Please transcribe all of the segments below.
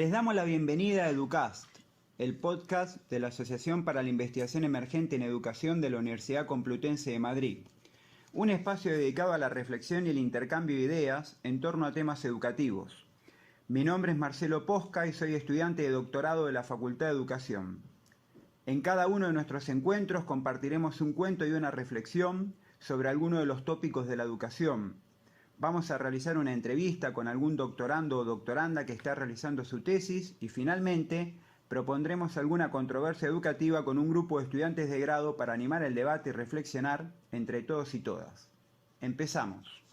Les damos la bienvenida a Educast, el podcast de la Asociación para la Investigación Emergente en Educación de la Universidad Complutense de Madrid. Un espacio dedicado a la reflexión y el intercambio de ideas en torno a temas educativos. Mi nombre es Marcelo Posca y soy estudiante de doctorado de la Facultad de Educación. En cada uno de nuestros encuentros compartiremos un cuento y una reflexión sobre alguno de los tópicos de la educación. Vamos a realizar una entrevista con algún doctorando o doctoranda que está realizando su tesis y finalmente propondremos alguna controversia educativa con un grupo de estudiantes de grado para animar el debate y reflexionar entre todos y todas. Empezamos.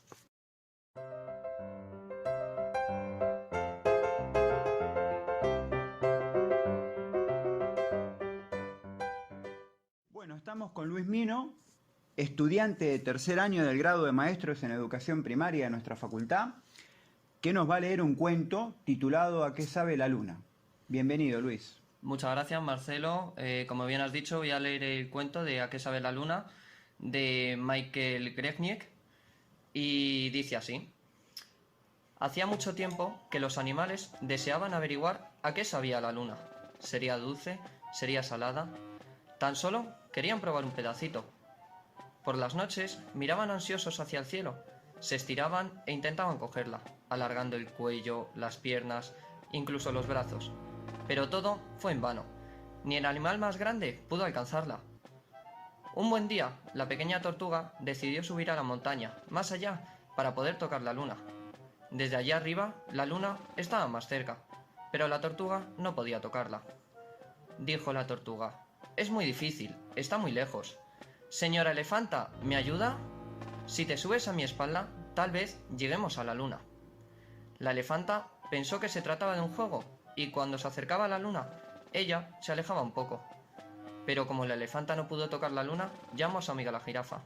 Bueno, estamos con Luis Mino, estudiante de tercer año del grado de Maestros en Educación Primaria de nuestra facultad, que nos va a leer un cuento titulado ¿A qué sabe la luna? Bienvenido, Luis. Muchas gracias, Marcelo. Como bien has dicho, voy a leer el cuento de ¿A qué sabe la luna? De Michael Gregniek y dice así. Hacía mucho tiempo que los animales deseaban averiguar a qué sabía la luna. ¿Sería dulce? ¿Sería salada? Tan solo querían probar un pedacito. Por las noches miraban ansiosos hacia el cielo, se estiraban e intentaban cogerla, alargando el cuello, las piernas, incluso los brazos. Pero todo fue en vano. Ni el animal más grande pudo alcanzarla. Un buen día, la pequeña tortuga decidió subir a la montaña, más allá, para poder tocar la luna. Desde allá arriba, la luna estaba más cerca, pero la tortuga no podía tocarla. Dijo la tortuga: «Es muy difícil, está muy lejos. Señora elefanta, ¿me ayuda? Si te subes a mi espalda, tal vez lleguemos a la luna». La elefanta pensó que se trataba de un juego, y cuando se acercaba a la luna, ella se alejaba un poco. Pero como la elefanta no pudo tocar la luna, llamó a su amiga la jirafa.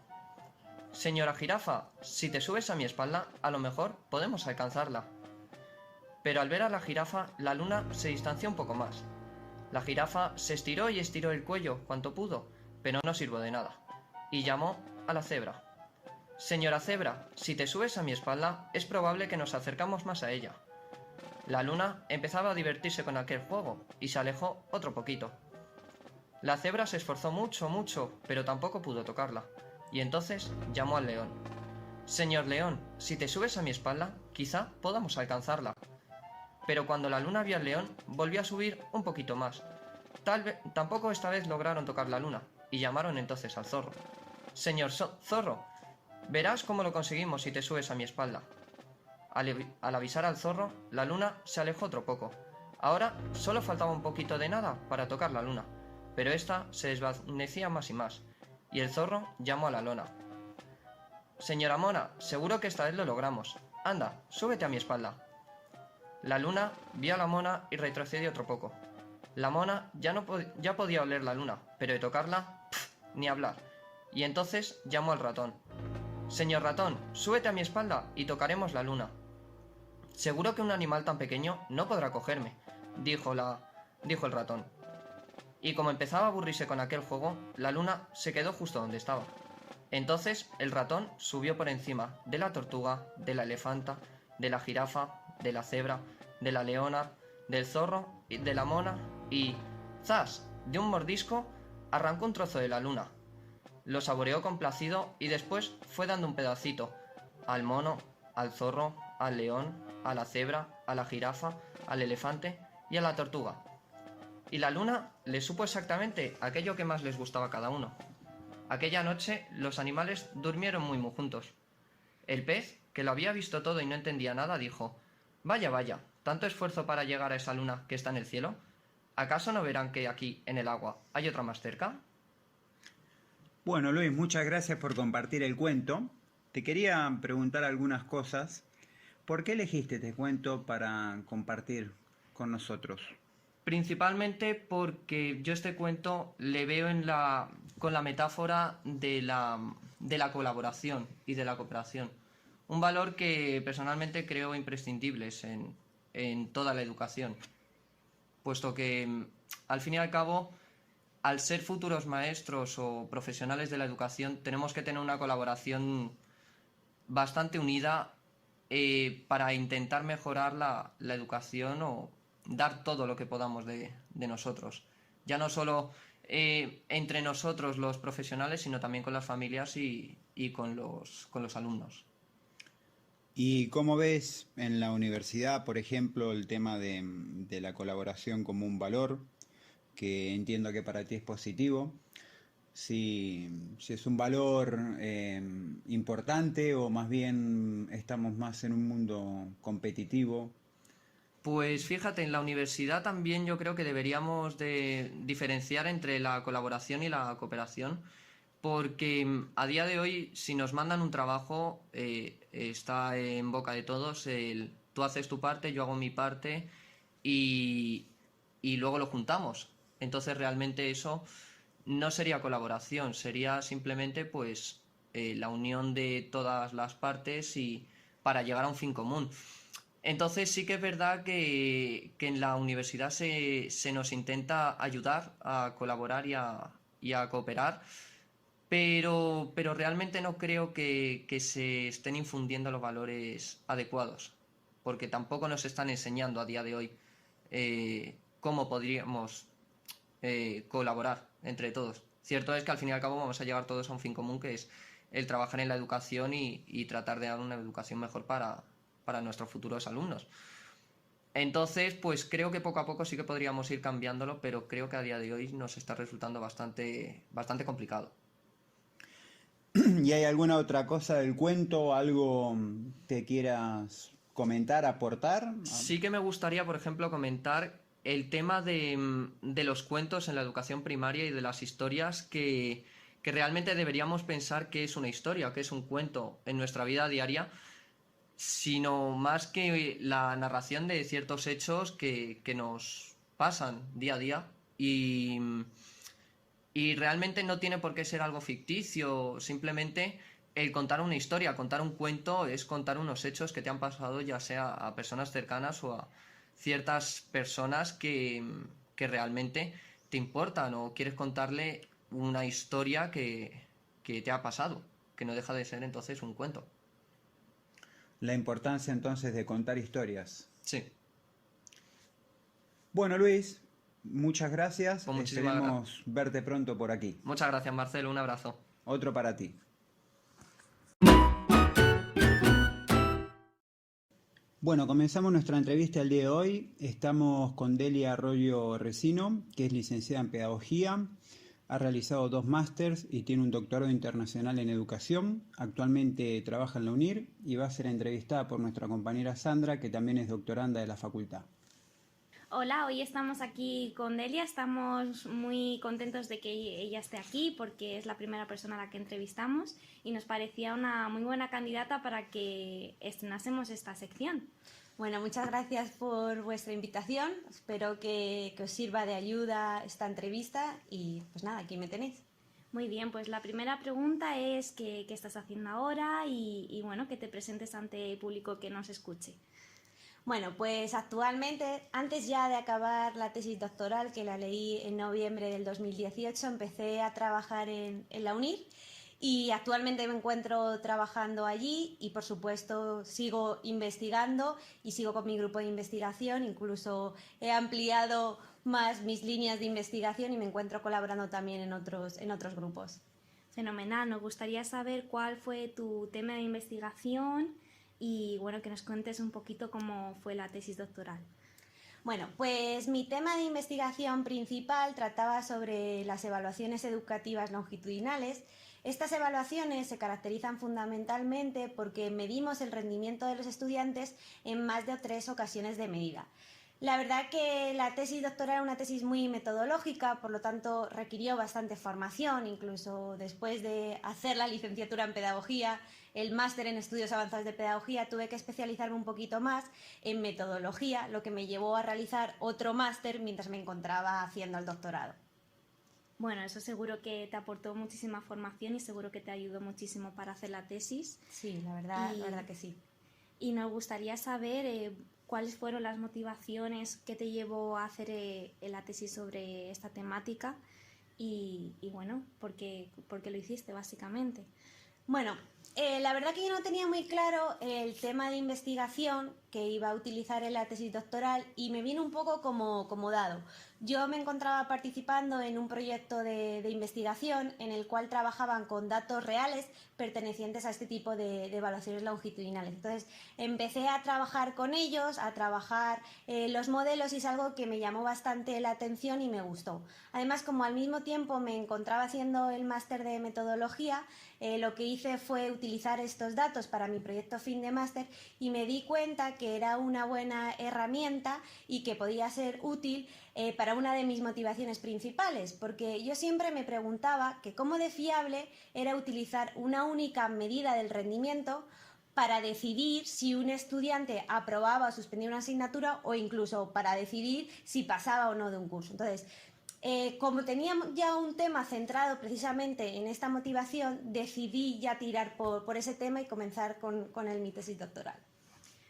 «Señora jirafa, si te subes a mi espalda, a lo mejor podemos alcanzarla». Pero al ver a la jirafa, la luna se distanció un poco más. La jirafa se estiró y estiró el cuello cuanto pudo, pero no sirvió de nada, y llamó a la cebra. «Señora cebra, si te subes a mi espalda, es probable que nos acercamos más a ella». La luna empezaba a divertirse con aquel juego, y se alejó otro poquito. La cebra se esforzó mucho, pero tampoco pudo tocarla, y entonces llamó al león. «Señor león, si te subes a mi espalda, quizá podamos alcanzarla». Pero cuando la luna vio al león, volvió a subir un poquito más. Tampoco esta vez lograron tocar la luna, y llamaron entonces al zorro. «Señor zorro, verás cómo lo conseguimos si te subes a mi espalda». Al avisar al zorro, la luna se alejó otro poco. Ahora solo faltaba un poquito de nada para tocar la luna, pero esta se desvanecía más y más, y el zorro llamó a la lona. «Señora mona, seguro que esta vez lo logramos. Anda, súbete a mi espalda». La luna vio a la mona y retrocedió otro poco. La mona ya podía oler la luna, pero de tocarla, ni hablar. Y entonces llamó al ratón. «Señor ratón, súbete a mi espalda y tocaremos la luna». «Seguro que un animal tan pequeño no podrá cogerme», dijo el ratón. Y como empezaba a aburrirse con aquel juego, la luna se quedó justo donde estaba. Entonces el ratón subió por encima de la tortuga, de la elefanta, de la jirafa, de la cebra, de la leona, del zorro, de la mona y ¡zas!, de un mordisco, arrancó un trozo de la luna. Lo saboreó complacido y después fue dando un pedacito al mono, al zorro, al león, a la cebra, a la jirafa, al elefante y a la tortuga. Y la luna le supo exactamente aquello que más les gustaba a cada uno. Aquella noche los animales durmieron muy juntos. El pez, que lo había visto todo y no entendía nada, dijo: «Vaya, ¿tanto esfuerzo para llegar a esa luna que está en el cielo? ¿Acaso no verán que aquí, en el agua, hay otra más cerca?» Bueno, Luis, muchas gracias por compartir el cuento. Te quería preguntar algunas cosas. ¿Por qué elegiste este cuento para compartir con nosotros? Principalmente porque yo este cuento le veo con la metáfora de la colaboración y de la cooperación. Un valor que personalmente creo imprescindibles en toda la educación. Puesto que, al fin y al cabo, al ser futuros maestros o profesionales de la educación, tenemos que tener una colaboración bastante unida para intentar mejorar la educación dar todo lo que podamos de nosotros. Ya no solo entre nosotros los profesionales, sino también con las familias y con los alumnos. ¿Y cómo ves en la universidad, por ejemplo, el tema de la colaboración como un valor, que entiendo que para ti es positivo? Si es un valor importante o más bien estamos más en un mundo competitivo. Pues fíjate, en la universidad también yo creo que deberíamos de diferenciar entre la colaboración y la cooperación, porque a día de hoy, si nos mandan un trabajo, está en boca de todos el tú haces tu parte, yo hago mi parte y, y luego lo juntamos. Entonces realmente eso no sería colaboración, sería simplemente pues la unión de todas las partes y para llegar a un fin común. Entonces sí que es verdad que en la universidad se nos intenta ayudar a colaborar y a cooperar, pero realmente no creo que se estén infundiendo los valores adecuados, porque tampoco nos están enseñando a día de hoy cómo podríamos colaborar entre todos. Cierto es que al fin y al cabo vamos a llegar todos a un fin común, que es el trabajar en la educación y tratar de dar una educación mejor para nuestros futuros alumnos. Entonces, pues creo que poco a poco sí que podríamos ir cambiándolo, pero creo que a día de hoy nos está resultando bastante complicado. ¿Y hay alguna otra cosa del cuento, algo que quieras comentar, aportar? Sí que me gustaría, por ejemplo, comentar el tema de los cuentos en la educación primaria y de las historias que realmente deberíamos pensar que es una historia, que es un cuento en nuestra vida diaria, sino más que la narración de ciertos hechos que nos pasan día a día y realmente no tiene por qué ser algo ficticio, simplemente el contar una historia, contar un cuento es contar unos hechos que te han pasado ya sea a personas cercanas o a ciertas personas que realmente te importan o quieres contarle una historia que te ha pasado, que no deja de ser entonces un cuento. La importancia entonces de contar historias. Sí, Bueno, Luis, muchas gracias. pues Esperemos verte pronto por aquí. muchas gracias, Marcelo, un abrazo. Otro para ti. Bueno, comenzamos nuestra entrevista el día de hoy. Estamos con Delia Arroyo Resino, que es licenciada en Pedagogía, ha realizado 2 másters y tiene un doctorado internacional en Educación. Actualmente trabaja en la UNIR y va a ser entrevistada por nuestra compañera Sandra, que también es doctoranda de la facultad. Hola, hoy estamos aquí con Delia, estamos muy contentos de que ella esté aquí porque es la primera persona a la que entrevistamos y nos parecía una muy buena candidata para que estrenásemos esta sección. Bueno, muchas gracias por vuestra invitación, espero que os sirva de ayuda esta entrevista y pues nada, aquí me tenéis. Muy bien, pues la primera pregunta es qué estás haciendo ahora y bueno, que te presentes ante el público que nos escuche. Bueno, pues actualmente, antes ya de acabar la tesis doctoral, que la leí en noviembre del 2018, empecé a trabajar en la UNIR y actualmente me encuentro trabajando allí y por supuesto sigo investigando y sigo con mi grupo de investigación, incluso he ampliado más mis líneas de investigación y me encuentro colaborando también en otros grupos. Fenomenal, nos gustaría saber cuál fue tu tema de investigación y bueno, que nos cuentes un poquito cómo fue la tesis doctoral. Bueno, pues mi tema de investigación principal trataba sobre las evaluaciones educativas longitudinales. Estas evaluaciones se caracterizan fundamentalmente porque medimos el rendimiento de los estudiantes en más de 3 ocasiones de medida. La verdad que la tesis doctoral era una tesis muy metodológica, por lo tanto requirió bastante formación, incluso después de hacer la licenciatura en pedagogía, el máster en estudios avanzados de pedagogía, tuve que especializarme un poquito más en metodología, lo que me llevó a realizar otro máster mientras me encontraba haciendo el doctorado. Bueno, eso seguro que te aportó muchísima formación y seguro que te ayudó muchísimo para hacer la tesis. Sí, la verdad que sí. Y nos gustaría saber cuáles fueron las motivaciones que te llevó a hacer la tesis sobre esta temática y bueno, ¿por qué lo hiciste básicamente? Bueno, la verdad que yo no tenía muy claro el tema de investigación que iba a utilizar en la tesis doctoral y me vino un poco como dado. Yo me encontraba participando en un proyecto de investigación en el cual trabajaban con datos reales pertenecientes a este tipo de evaluaciones longitudinales. Entonces empecé a trabajar con ellos, a trabajar los modelos, y es algo que me llamó bastante la atención y me gustó. Además, como al mismo tiempo me encontraba haciendo el máster de metodología, lo que hice fue utilizar estos datos para mi proyecto fin de máster y me di cuenta que era una buena herramienta y que podía ser útil para una de mis motivaciones principales, porque yo siempre me preguntaba que cómo de fiable era utilizar una única medida del rendimiento para decidir si un estudiante aprobaba o suspendía una asignatura, o incluso para decidir si pasaba o no de un curso. Entonces, como tenía ya un tema centrado precisamente en esta motivación, decidí ya tirar por ese tema y comenzar con mi tesis doctoral.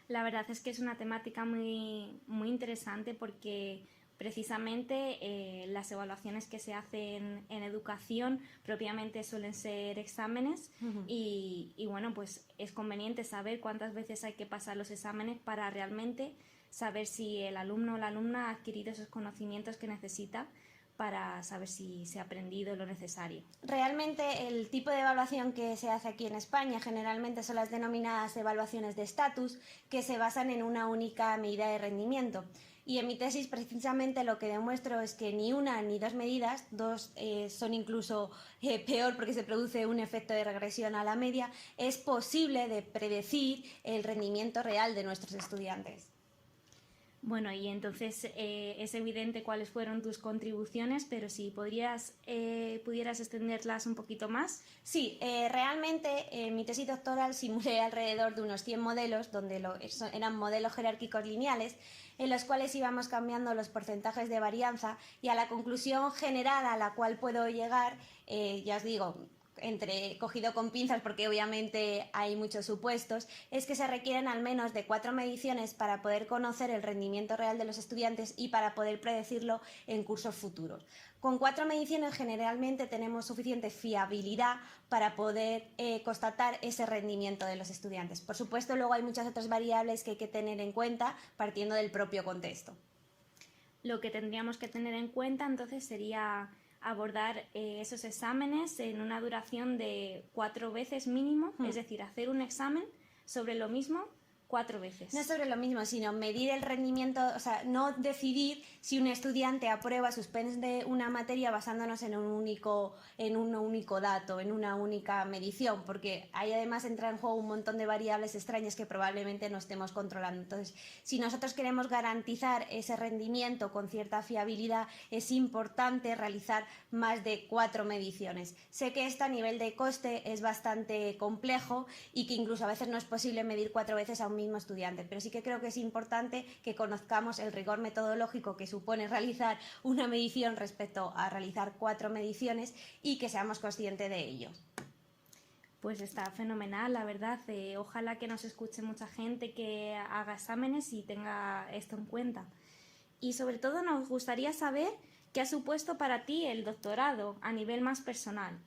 La verdad es que es una temática muy interesante, porque precisamente las evaluaciones que se hacen en educación propiamente suelen ser exámenes. Y bueno, pues es conveniente saber cuántas veces hay que pasar los exámenes para realmente saber si el alumno o la alumna ha adquirido esos conocimientos que necesita para saber si se ha aprendido lo necesario. Realmente el tipo de evaluación que se hace aquí en España generalmente son las denominadas evaluaciones de estatus, que se basan en una única medida de rendimiento. Y en mi tesis precisamente lo que demuestro es que ni una ni dos medidas, dos son incluso peor porque se produce un efecto de regresión a la media, es posible de predecir el rendimiento real de nuestros estudiantes. Bueno, y entonces es evidente cuáles fueron tus contribuciones, pero si pudieras extenderlas un poquito más. Sí, realmente en mi tesis doctoral simulé alrededor de unos 100 modelos, donde eran modelos jerárquicos lineales, en los cuales íbamos cambiando los porcentajes de varianza, y a la conclusión general a la cual puedo llegar, ya os digo, cogido con pinzas porque obviamente hay muchos supuestos, es que se requieren al menos de 4 mediciones para poder conocer el rendimiento real de los estudiantes y para poder predecirlo en cursos futuros. Con 4 mediciones generalmente tenemos suficiente fiabilidad para poder constatar ese rendimiento de los estudiantes. Por supuesto, luego hay muchas otras variables que hay que tener en cuenta partiendo del propio contexto. Lo que tendríamos que tener en cuenta entonces sería abordar esos exámenes en una duración de 4 veces mínimo, es decir, hacer un examen sobre lo mismo 4 veces. No sobre lo mismo, sino medir el rendimiento, o sea, no decidir si un estudiante aprueba, suspende una materia basándonos en un único dato, en una única medición, porque ahí además entra en juego un montón de variables extrañas que probablemente no estemos controlando. Entonces, si nosotros queremos garantizar ese rendimiento con cierta fiabilidad, es importante realizar más de 4 mediciones. Sé que esto a nivel de coste es bastante complejo y que incluso a veces no es posible medir 4 veces a un mismo estudiante, pero sí que creo que es importante que conozcamos el rigor metodológico que supone realizar una medición respecto a realizar 4 mediciones y que seamos conscientes de ello. Pues está fenomenal, la verdad. Ojalá que nos escuche mucha gente que haga exámenes y tenga esto en cuenta. Y sobre todo nos gustaría saber qué ha supuesto para ti el doctorado a nivel más personal.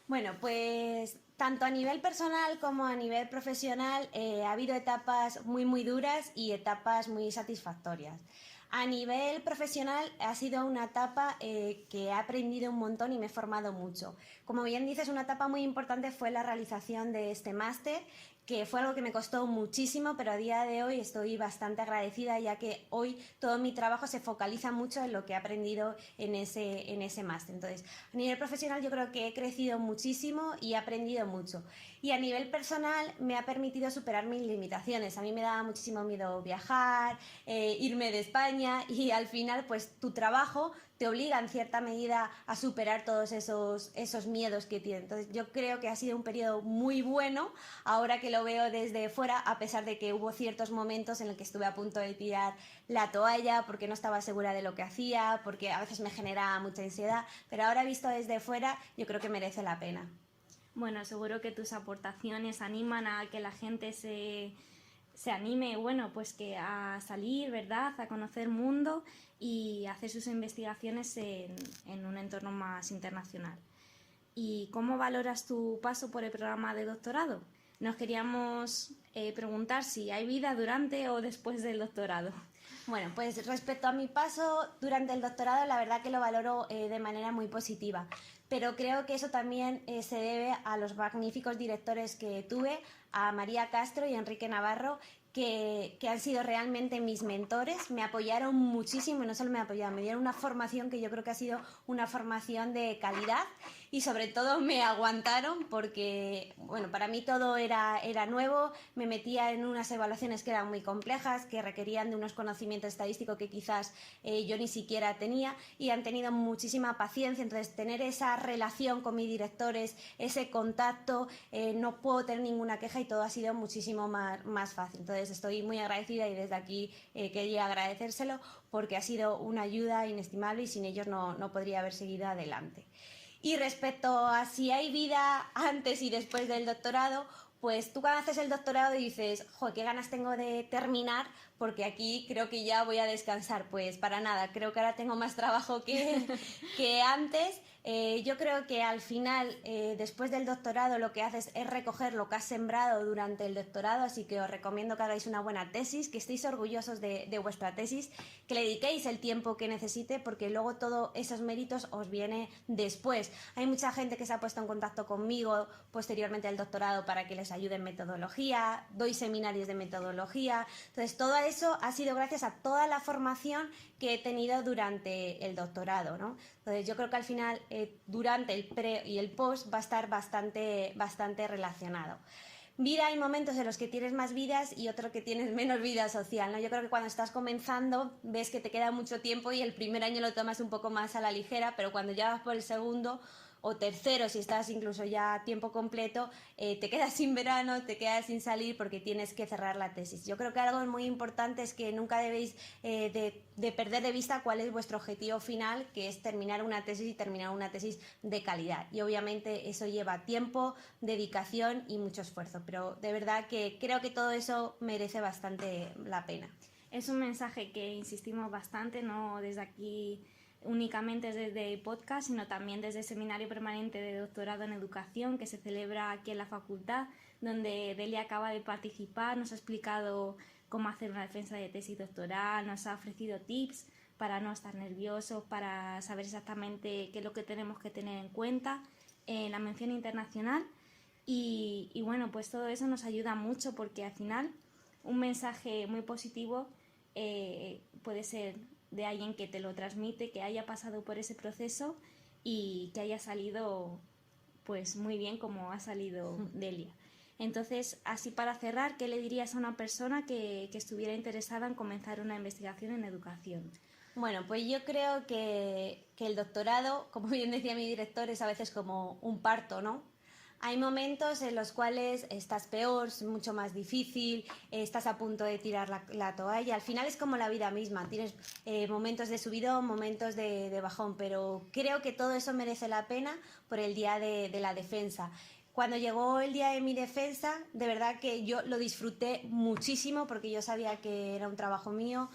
Bueno, pues tanto a nivel personal como a nivel profesional ha habido etapas muy duras y etapas muy satisfactorias. A nivel profesional ha sido una etapa que he aprendido un montón y me he formado mucho. Como bien dices, una etapa muy importante fue la realización de este máster, que fue algo que me costó muchísimo, pero a día de hoy estoy bastante agradecida, ya que hoy todo mi trabajo se focaliza mucho en lo que he aprendido en ese máster. Entonces, a nivel profesional yo creo que he crecido muchísimo y he aprendido mucho. Y a nivel personal me ha permitido superar mis limitaciones. A mí me daba muchísimo miedo viajar, irme de España, y al final pues tu trabajo te obliga en cierta medida a superar todos esos miedos que tienes. Entonces yo creo que ha sido un periodo muy bueno, ahora que lo veo desde fuera, a pesar de que hubo ciertos momentos en los que estuve a punto de tirar la toalla porque no estaba segura de lo que hacía, porque a veces me generaba mucha ansiedad, pero ahora visto desde fuera yo creo que merece la pena. Bueno, seguro que tus aportaciones animan a que la gente se anime, bueno, pues que a salir, ¿verdad?, a conocer mundo y hacer sus investigaciones en un entorno más internacional. ¿Y cómo valoras tu paso por el programa de doctorado? nos queríamos preguntar si hay vida durante o después del doctorado. Bueno, pues respecto a mi paso durante el doctorado, la verdad que lo valoro de manera muy positiva, pero creo que eso también se debe a los magníficos directores que tuve, a María Castro y Enrique Navarro, que han sido realmente mis mentores, me apoyaron muchísimo y no solo me apoyaron, me dieron una formación que yo creo que ha sido una formación de calidad y sobre todo me aguantaron porque, bueno, para mí todo era nuevo, me metía en unas evaluaciones que eran muy complejas, que requerían de unos conocimientos estadísticos que quizás yo ni siquiera tenía y han tenido muchísima paciencia, entonces tener esa relación con mis directores, ese contacto, no puedo tener ninguna queja y todo ha sido muchísimo más fácil. Entonces estoy muy agradecida y desde aquí quería agradecérselo porque ha sido una ayuda inestimable y sin ellos no podría haber seguido adelante. Y respecto a si hay vida antes y después del doctorado, pues tú cuando haces el doctorado dices, joder, qué ganas tengo de terminar porque aquí creo que ya voy a descansar. Pues para nada, creo que ahora tengo más trabajo que antes. Yo creo que al final, después del doctorado, lo que haces es recoger lo que has sembrado durante el doctorado, así que os recomiendo que hagáis una buena tesis, que estéis orgullosos de vuestra tesis, que le dediquéis el tiempo que necesite, porque luego todos esos méritos os viene después. Hay mucha gente que se ha puesto en contacto conmigo posteriormente al doctorado para que les ayude en metodología, doy seminarios de metodología, entonces todo eso ha sido gracias a toda la formación que he tenido durante el doctorado, ¿no? Entonces yo creo que al final durante el pre y el post va a estar bastante relacionado. Vida, hay momentos en los que tienes más vidas y otros que tienes menos vida social, ¿no? Yo creo que cuando estás comenzando ves que te queda mucho tiempo y el primer año lo tomas un poco más a la ligera, pero cuando ya vas por el segundo o tercero, si estás incluso ya a tiempo completo, te quedas sin verano, te quedas sin salir porque tienes que cerrar la tesis. Yo creo que algo muy importante es que nunca debéis de perder de vista cuál es vuestro objetivo final, que es terminar una tesis y terminar una tesis de calidad. Y obviamente eso lleva tiempo, dedicación y mucho esfuerzo, pero de verdad que creo que todo eso merece bastante la pena. Es un mensaje que insistimos bastante, no desde aquí únicamente desde podcast, sino también desde el Seminario Permanente de Doctorado en Educación que se celebra aquí en la facultad, donde Delia acaba de participar, nos ha explicado cómo hacer una defensa de tesis doctoral, nos ha ofrecido tips para no estar nerviosos, para saber exactamente qué es lo que tenemos que tener en cuenta en la mención internacional y bueno, pues todo eso nos ayuda mucho porque al final un mensaje muy positivo puede ser de alguien que te lo transmite, que haya pasado por ese proceso y que haya salido pues muy bien como ha salido Delia. Entonces, así para cerrar, ¿qué le dirías a una persona que estuviera interesada en comenzar una investigación en educación? Bueno, pues yo creo que el doctorado, como bien decía mi director, es a veces como un parto, ¿no? Hay momentos en los cuales estás peor, es mucho más difícil, estás a punto de tirar la toalla. Al final es como la vida misma, tienes momentos de subidón, momentos de bajón, pero creo que todo eso merece la pena por el día de la defensa. Cuando llegó el día de mi defensa, de verdad que yo lo disfruté muchísimo porque yo sabía que era un trabajo mío.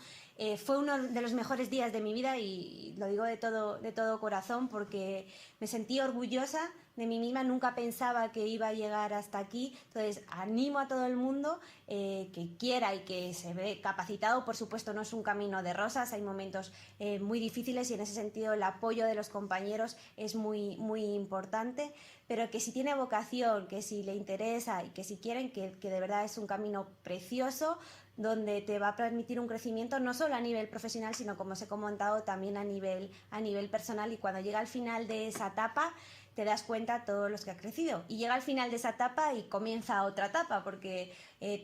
Fue uno de los mejores días de mi vida y lo digo de todo corazón porque me sentí orgullosa de mí misma, nunca pensaba que iba a llegar hasta aquí, entonces animo a todo el mundo que quiera y que se ve capacitado, por supuesto no es un camino de rosas, hay momentos muy difíciles y en ese sentido el apoyo de los compañeros es muy importante, pero que si tiene vocación, que si le interesa y que si quieren, que de verdad es un camino precioso, donde te va a permitir un crecimiento no solo a nivel profesional, sino como os he comentado también a nivel personal y cuando llega al final de esa etapa te das cuenta todos los que ha crecido y llega al final de esa etapa y comienza otra etapa porque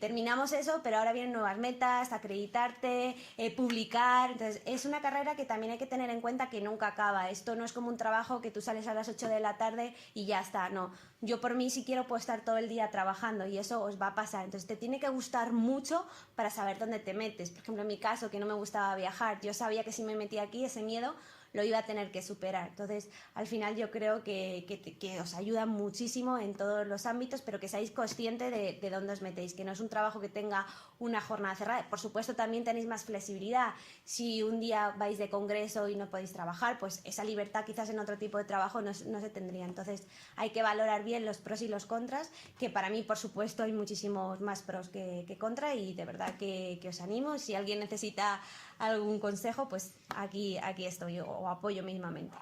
terminamos eso pero ahora vienen nuevas metas, acreditarte, publicar, entonces es una carrera que también hay que tener en cuenta que nunca acaba, esto no es como un trabajo que tú sales a las 8 de la tarde y ya está, no, yo por mí si quiero puedo estar todo el día trabajando y eso os va a pasar, entonces te tiene que gustar mucho para saber dónde te metes, por ejemplo en mi caso que no me gustaba viajar, yo sabía que si me metía aquí ese miedo lo iba a tener que superar. Entonces, al final yo creo que os ayuda muchísimo en todos los ámbitos, pero que seáis conscientes de dónde os metéis, que no es un trabajo que tenga una jornada cerrada. Por supuesto, también tenéis más flexibilidad. Si un día vais de congreso y no podéis trabajar, pues esa libertad quizás en otro tipo de trabajo no se tendría. Entonces, hay que valorar bien los pros y los contras, que para mí, por supuesto, hay muchísimos más pros que contra, y de verdad que os animo. Si alguien necesita algún consejo, pues aquí estoy, o apoyo mismamente.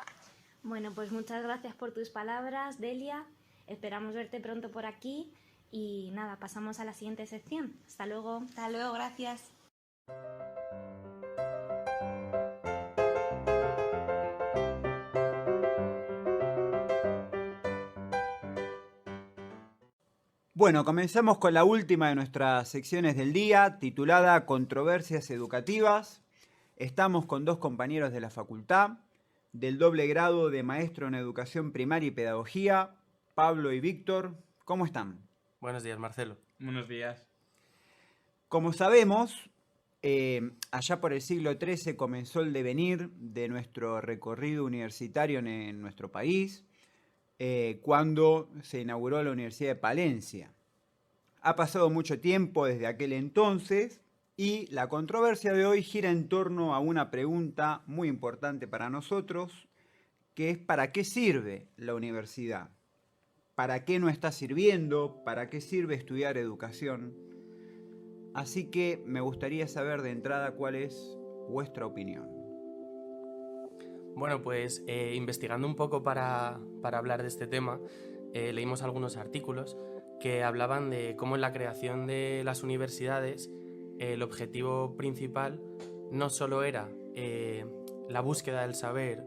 Bueno, pues muchas gracias por tus palabras, Delia. Esperamos verte pronto por aquí y nada, pasamos a la siguiente sección. Hasta luego. Hasta luego, gracias. Bueno, comenzamos con la última de nuestras secciones del día, titulada Controversias Educativas. Estamos con dos compañeros de la facultad, del doble grado de Maestro en Educación Primaria y Pedagogía, Pablo y Víctor. ¿Cómo están? Buenos días, Marcelo. Buenos días. Como sabemos, allá por el siglo XIII comenzó el devenir de nuestro recorrido universitario en nuestro país, cuando se inauguró la Universidad de Palencia. Ha pasado mucho tiempo desde aquel entonces y la controversia de hoy gira en torno a una pregunta muy importante para nosotros, que es ¿para qué sirve la universidad? ¿Para qué no está sirviendo? ¿Para qué sirve estudiar educación? Así que me gustaría saber de entrada cuál es vuestra opinión. Bueno, pues investigando un poco para hablar de este tema, leímos algunos artículos que hablaban de cómo en la creación de las universidades el objetivo principal no solo era la búsqueda del saber,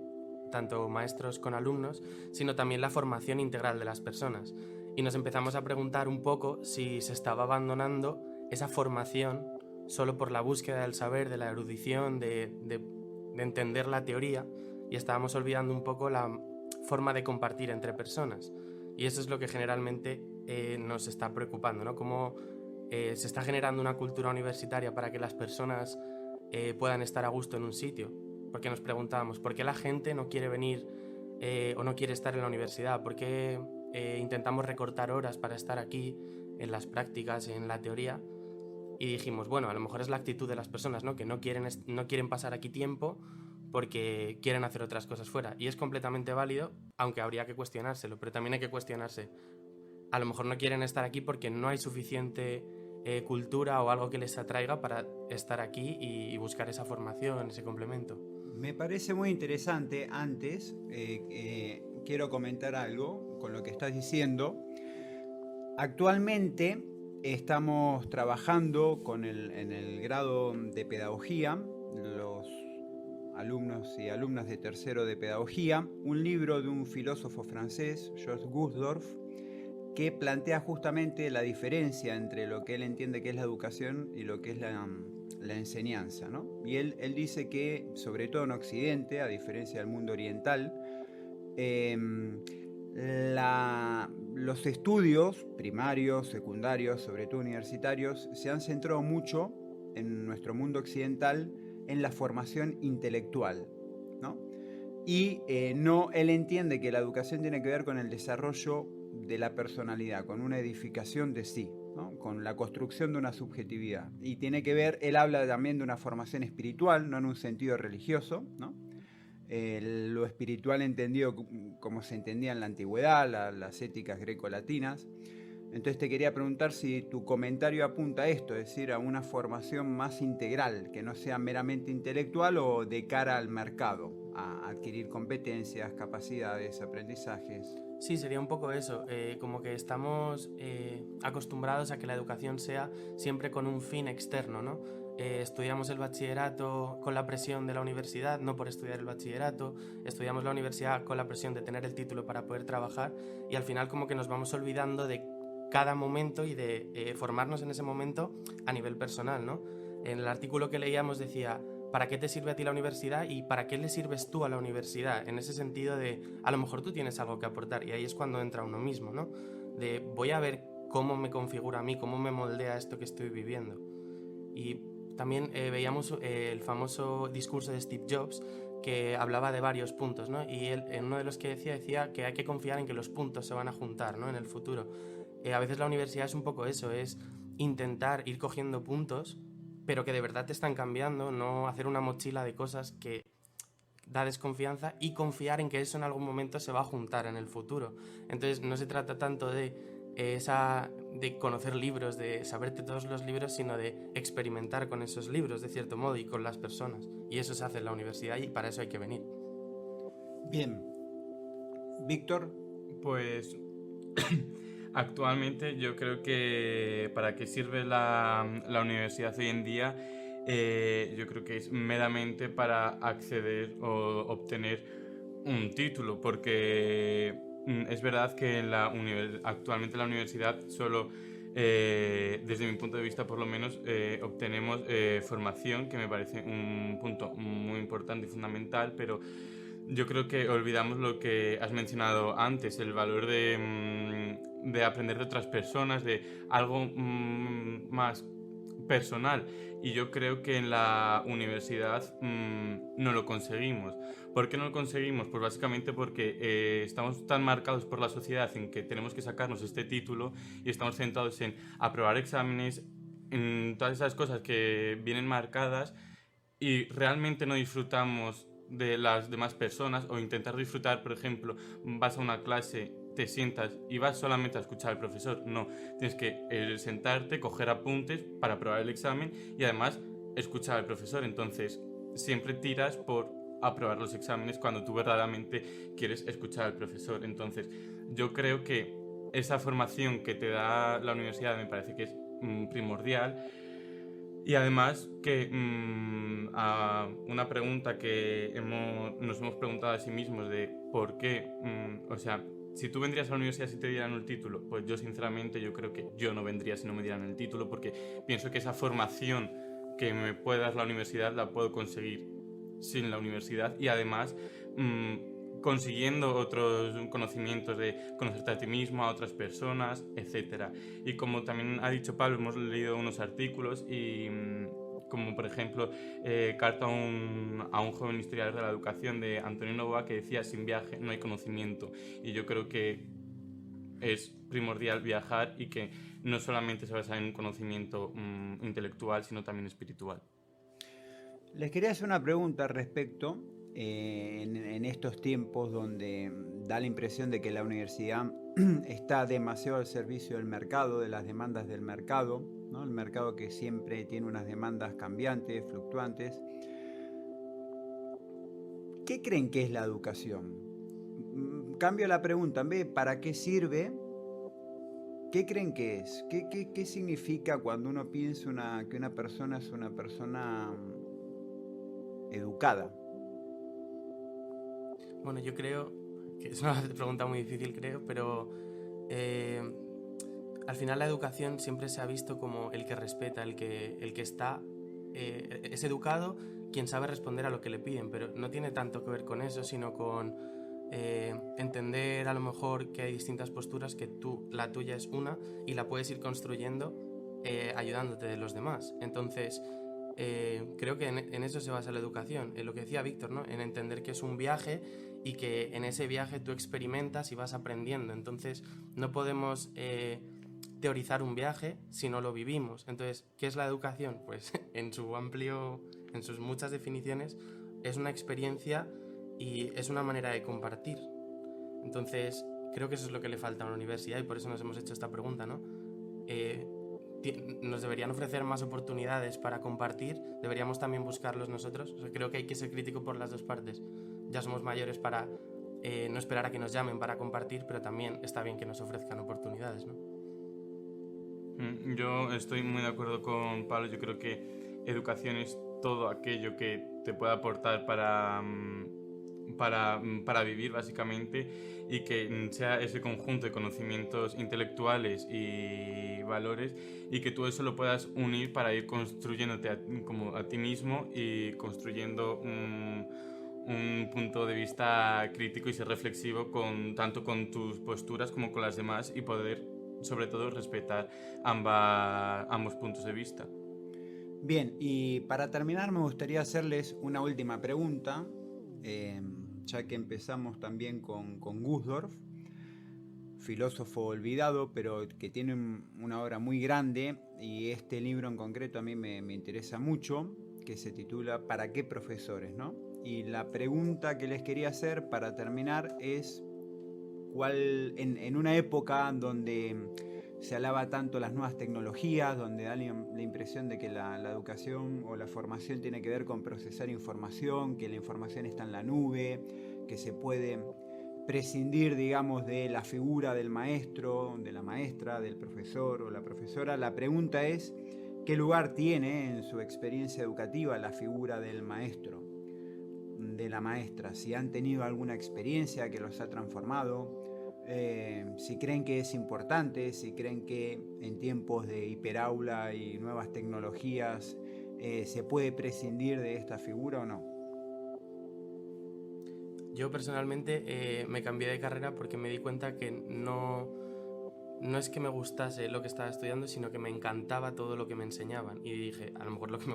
tanto maestros con alumnos, sino también la formación integral de las personas. Y nos empezamos a preguntar un poco si se estaba abandonando esa formación solo por la búsqueda del saber, de la erudición, de entender la teoría, y estábamos olvidando un poco la forma de compartir entre personas. Y eso es lo que generalmente nos está preocupando, ¿no? Cómo se está generando una cultura universitaria para que las personas puedan estar a gusto en un sitio. Porque nos preguntábamos, ¿por qué la gente no quiere venir o no quiere estar en la universidad? ¿Por qué intentamos recortar horas para estar aquí en las prácticas, en la teoría? Y dijimos, bueno, a lo mejor es la actitud de las personas, ¿no? Que no quieren pasar aquí tiempo porque quieren hacer otras cosas fuera. Y es completamente válido, aunque habría que cuestionárselo, pero también hay que cuestionarse. A lo mejor no quieren estar aquí porque no hay suficiente cultura o algo que les atraiga para estar aquí y buscar esa formación, ese complemento. Me parece muy interesante. Antes, quiero comentar algo con lo que estás diciendo. Actualmente estamos trabajando en el grado de pedagogía, los alumnos y alumnas de tercero de pedagogía, un libro de un filósofo francés, Georges Gusdorf, que plantea justamente la diferencia entre lo que él entiende que es la educación y lo que es la enseñanza, ¿no? Y él dice que, sobre todo en Occidente, a diferencia del mundo oriental, los estudios primarios, secundarios, sobre todo universitarios, se han centrado mucho en nuestro mundo occidental en la formación intelectual, ¿no? Y él entiende que la educación tiene que ver con el desarrollo de la personalidad, con una edificación de sí, ¿no? Con la construcción de una subjetividad. Y tiene que ver, él habla también de una formación espiritual, no en un sentido religioso, ¿no? Lo espiritual entendido como se entendía en la antigüedad, las éticas grecolatinas. Entonces te quería preguntar si tu comentario apunta a esto, es decir, a una formación más integral, que no sea meramente intelectual o de cara al mercado, a adquirir competencias, capacidades, aprendizajes. Sí, sería un poco eso, como que estamos acostumbrados a que la educación sea siempre con un fin externo, ¿no? Estudiamos el bachillerato con la presión de la universidad, no por estudiar el bachillerato, estudiamos la universidad con la presión de tener el título para poder trabajar, y al final como que nos vamos olvidando de cada momento y de formarnos en ese momento a nivel personal, ¿no? En el artículo que leíamos decía, ¿para qué te sirve a ti la universidad y para qué le sirves tú a la universidad? En ese sentido de, a lo mejor tú tienes algo que aportar, y ahí es cuando entra uno mismo, ¿no? De, voy a ver cómo me configura a mí, cómo me moldea esto que estoy viviendo. Y también veíamos el famoso discurso de Steve Jobs, que hablaba de varios puntos, ¿no? Y él, en uno de los que decía que hay que confiar en que los puntos se van a juntar, ¿no? En el futuro. A veces la universidad es un poco eso, es intentar ir cogiendo puntos, pero que de verdad te están cambiando, no hacer una mochila de cosas que da desconfianza, y confiar en que eso en algún momento se va a juntar en el futuro. Entonces no se trata tanto de conocer libros, de saberte todos los libros, sino de experimentar con esos libros de cierto modo y con las personas, y eso se hace en la universidad y para eso hay que venir. Bien. Víctor. Pues actualmente yo creo que para qué sirve la universidad hoy en día, yo creo que es meramente para acceder o obtener un título, porque es verdad que actualmente en la universidad solo, desde mi punto de vista por lo menos, obtenemos formación, que me parece un punto muy importante y fundamental, pero yo creo que olvidamos lo que has mencionado antes, el valor de aprender de otras personas, de algo más personal. Y yo creo que en la universidad no lo conseguimos. ¿Por qué no lo conseguimos? Pues básicamente porque estamos tan marcados por la sociedad en que tenemos que sacarnos este título y estamos centrados en aprobar exámenes, en todas esas cosas que vienen marcadas, y realmente no disfrutamos de las demás personas, o intentar disfrutar. Por ejemplo, vas a una clase, te sientas y vas solamente a escuchar al profesor. No, tienes que sentarte, coger apuntes para aprobar el examen y además escuchar al profesor. Entonces siempre tiras por aprobar los exámenes cuando tú verdaderamente quieres escuchar al profesor. Entonces yo creo que esa formación que te da la universidad me parece que es primordial. Y además que a una pregunta que nos hemos preguntado a sí mismos de por qué, o sea, si tú vendrías a la universidad si te dieran el título, pues yo sinceramente yo creo que yo no vendría si no me dieran el título, porque pienso que esa formación que me puede dar la universidad la puedo conseguir sin la universidad, y además consiguiendo otros conocimientos de conocerte a ti mismo, a otras personas, etc. Y como también ha dicho Pablo, hemos leído unos artículos, y como por ejemplo Carta a un joven historiador de la educación, de Antonio Novoa, que decía: sin viaje no hay conocimiento. Y yo creo que es primordial viajar, y que no solamente se basa en un conocimiento intelectual, sino también espiritual. Les quería hacer una pregunta al respecto. En estos tiempos donde da la impresión de que la universidad está demasiado al servicio del mercado, de las demandas del mercado, ¿no? El mercado que siempre tiene unas demandas cambiantes, fluctuantes. ¿Qué creen que es la educación? Cambio la pregunta, en vez de ¿para qué sirve? ¿Qué creen que es? ¿Qué significa cuando uno piensa que una persona es una persona educada? Bueno, yo creo que es una pregunta muy difícil, creo, pero al final la educación siempre se ha visto como el que respeta, el que está, es educado, quien sabe responder a lo que le piden, pero no tiene tanto que ver con eso, sino con entender a lo mejor que hay distintas posturas, que la tuya es una y la puedes ir construyendo ayudándote de los demás. Entonces creo que en eso se basa la educación, en lo que decía Víctor, ¿no? En entender que es un viaje y que en ese viaje tú experimentas y vas aprendiendo. Entonces no podemos teorizar un viaje si no lo vivimos. Entonces, ¿qué es la educación? Pues en sus muchas definiciones, es una experiencia y es una manera de compartir. Entonces creo que eso es lo que le falta a una universidad, y por eso nos hemos hecho esta pregunta, ¿no? Nos deberían ofrecer más oportunidades para compartir, deberíamos también buscarlos nosotros. O sea, creo que hay que ser crítico por las dos partes. Ya somos mayores para no esperar a que nos llamen para compartir, pero también está bien que nos ofrezcan oportunidades, ¿no? Yo estoy muy de acuerdo con Pablo. Yo creo que educación es todo aquello que te pueda aportar para vivir, básicamente, y que sea ese conjunto de conocimientos intelectuales y valores, y que tú eso lo puedas unir para ir construyéndote a ti mismo, y construyendo un punto de vista crítico y ser reflexivo tanto con tus posturas como con las demás, y poder sobre todo respetar ambos puntos de vista. Bien, y para terminar me gustaría hacerles una última pregunta. ya que empezamos también con Gusdorf, filósofo olvidado, pero que tiene una obra muy grande, y este libro en concreto a mí me interesa mucho, que se titula ¿Para qué profesores?, ¿no? Y la pregunta que les quería hacer para terminar es, en una época donde se alaba tanto las nuevas tecnologías, donde da la impresión de que la educación o la formación tiene que ver con procesar información, que la información está en la nube, que se puede prescindir, digamos, de la figura del maestro, de la maestra, del profesor o la profesora, la pregunta es, ¿qué lugar tiene en su experiencia educativa la figura del maestro, de la maestra? Si han tenido alguna experiencia que los ha transformado, si creen que es importante, si creen que en tiempos de hiperaula y nuevas tecnologías se puede prescindir de esta figura o no. Yo personalmente me cambié de carrera porque me di cuenta que no es que me gustase lo que estaba estudiando, sino que me encantaba todo lo que me enseñaban. Y dije, a lo mejor lo que me